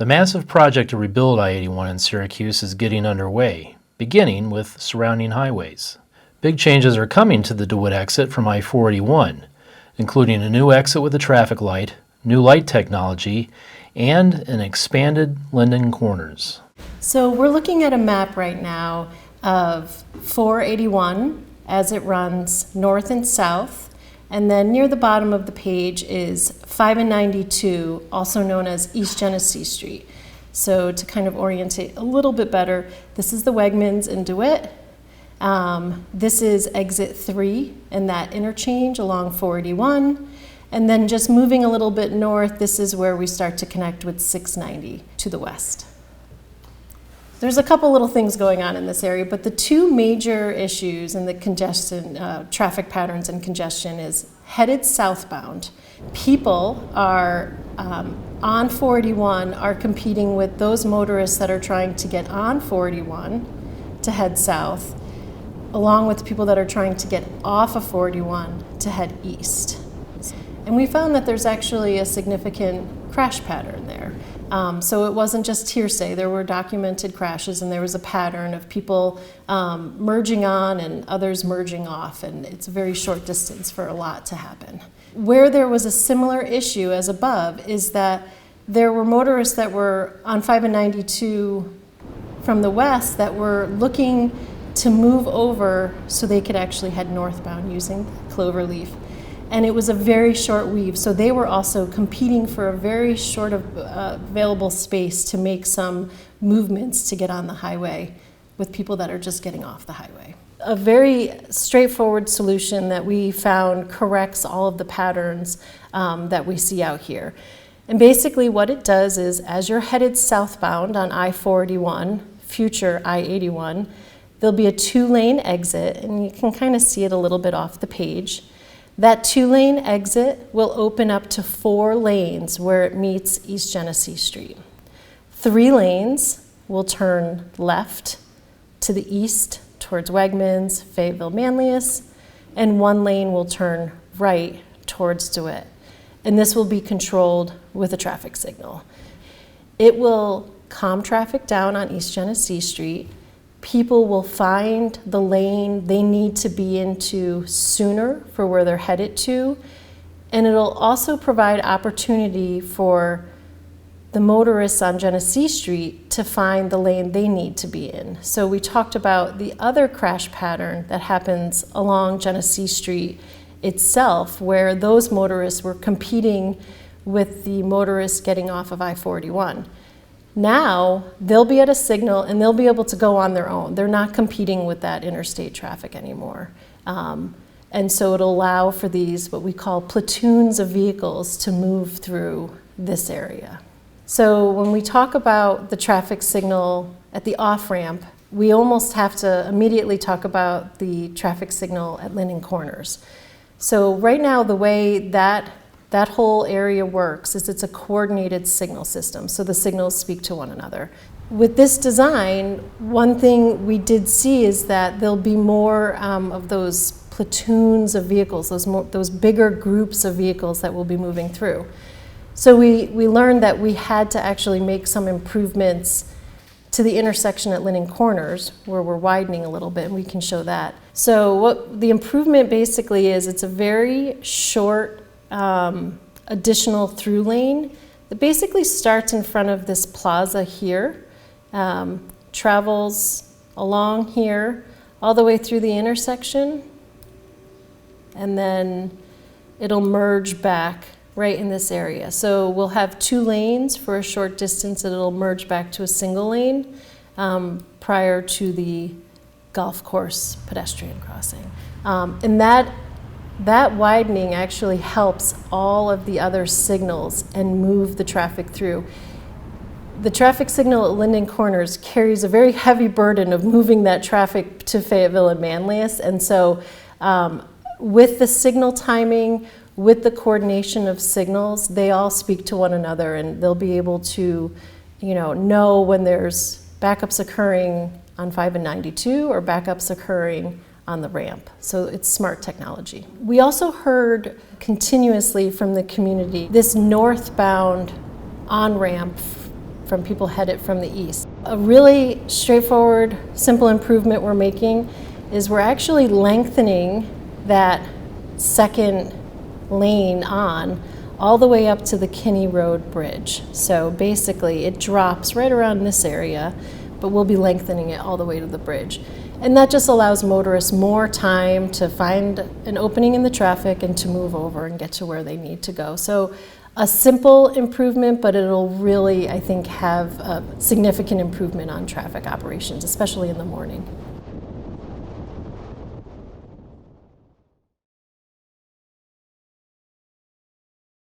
The massive project to rebuild I-81 in Syracuse is getting underway, beginning with surrounding highways. Big changes are coming to the DeWitt exit from I-481, including a new exit with a traffic light, new light technology, and an expanded Linden Corners. So we're looking at a map right now of 481 as it runs north and south, and then near the bottom of the page is 5 and 92, also known as East Genesee Street. So to kind of orientate a little bit better, this is the Wegmans in DeWitt. This is exit 3 in that interchange along 481. And then just moving a little bit north, this is where we start to connect with 690 to the west. There's a couple little things going on in this area, but the two major issues in the congestion, traffic patterns and congestion is headed southbound. People are on 481 are competing with those motorists that are trying to get on 481 to head south, along with people that are trying to get off of 481 to head east. And we found that there's actually a significant crash pattern there. So it wasn't just hearsay. There were documented crashes, and there was a pattern of people merging on and others merging off, and it's a very short distance for a lot to happen. Where there was a similar issue as above is that there were motorists that were on 5 and 92 from the west that were looking to move over so they could actually head northbound using Cloverleaf. And it was a very short weave, so they were also competing for a very short available space to make some movements to get on the highway with people that are just getting off the highway. A very straightforward solution that we found corrects all of the patterns that we see out here. And basically what it does is, as you're headed southbound on I-481, future I-81, there'll be a 2-lane exit, and you can kind of see it a little bit off the page. That 2-lane exit will open up to 4 lanes where it meets East Genesee Street. 3 lanes will turn left to the east towards Wegmans, Fayetteville, Manlius, and 1 lane will turn right towards DeWitt. And this will be controlled with a traffic signal. It will calm traffic down on East Genesee Street. People will find the lane they need to be into sooner for where they're headed to, and it'll also provide opportunity for the motorists on Genesee Street to find the lane they need to be in. So we talked about the other crash pattern that happens along Genesee Street itself, where those motorists were competing with the motorists getting off of I-481. Now, they'll be at a signal and they'll be able to go on their own. They're not competing with that interstate traffic anymore. And so it'll allow for these, what we call platoons of vehicles, to move through this area. So when we talk about the traffic signal at the off-ramp, we almost have to immediately talk about the traffic signal at Linden Corners. So right now, the way that whole area works is it's a coordinated signal system, so the signals speak to one another. With this design, one thing we did see is that there'll be more of those platoons of vehicles, those bigger groups of vehicles that will be moving through. So we learned that we had to actually make some improvements to the intersection at Linden Corners, where we're widening a little bit, and we can show that. So what the improvement basically is, it's a very short additional through lane that basically starts in front of this plaza here, travels along here all the way through the intersection, and then it'll merge back right in this area. So we'll have 2 lanes for a short distance, and it'll merge back to a single lane prior to the golf course pedestrian crossing. And that widening actually helps all of the other signals and move the traffic through. The traffic signal at Linden Corners carries a very heavy burden of moving that traffic to Fayetteville and Manlius, and so with the signal timing, with the coordination of signals, they all speak to one another, and they'll be able to, know when there's backups occurring on 5 and 92 or backups occurring on the ramp. So it's smart technology. We also heard continuously from the community this northbound on-ramp from people headed from the east. A really straightforward, simple improvement we're making is we're actually lengthening that second lane on all the way up to the Kinney Road Bridge. So basically it drops right around this area, but we'll be lengthening it all the way to the bridge. And that just allows motorists more time to find an opening in the traffic and to move over and get to where they need to go. So a simple improvement, but it'll really, I think, have a significant improvement on traffic operations, especially in the morning.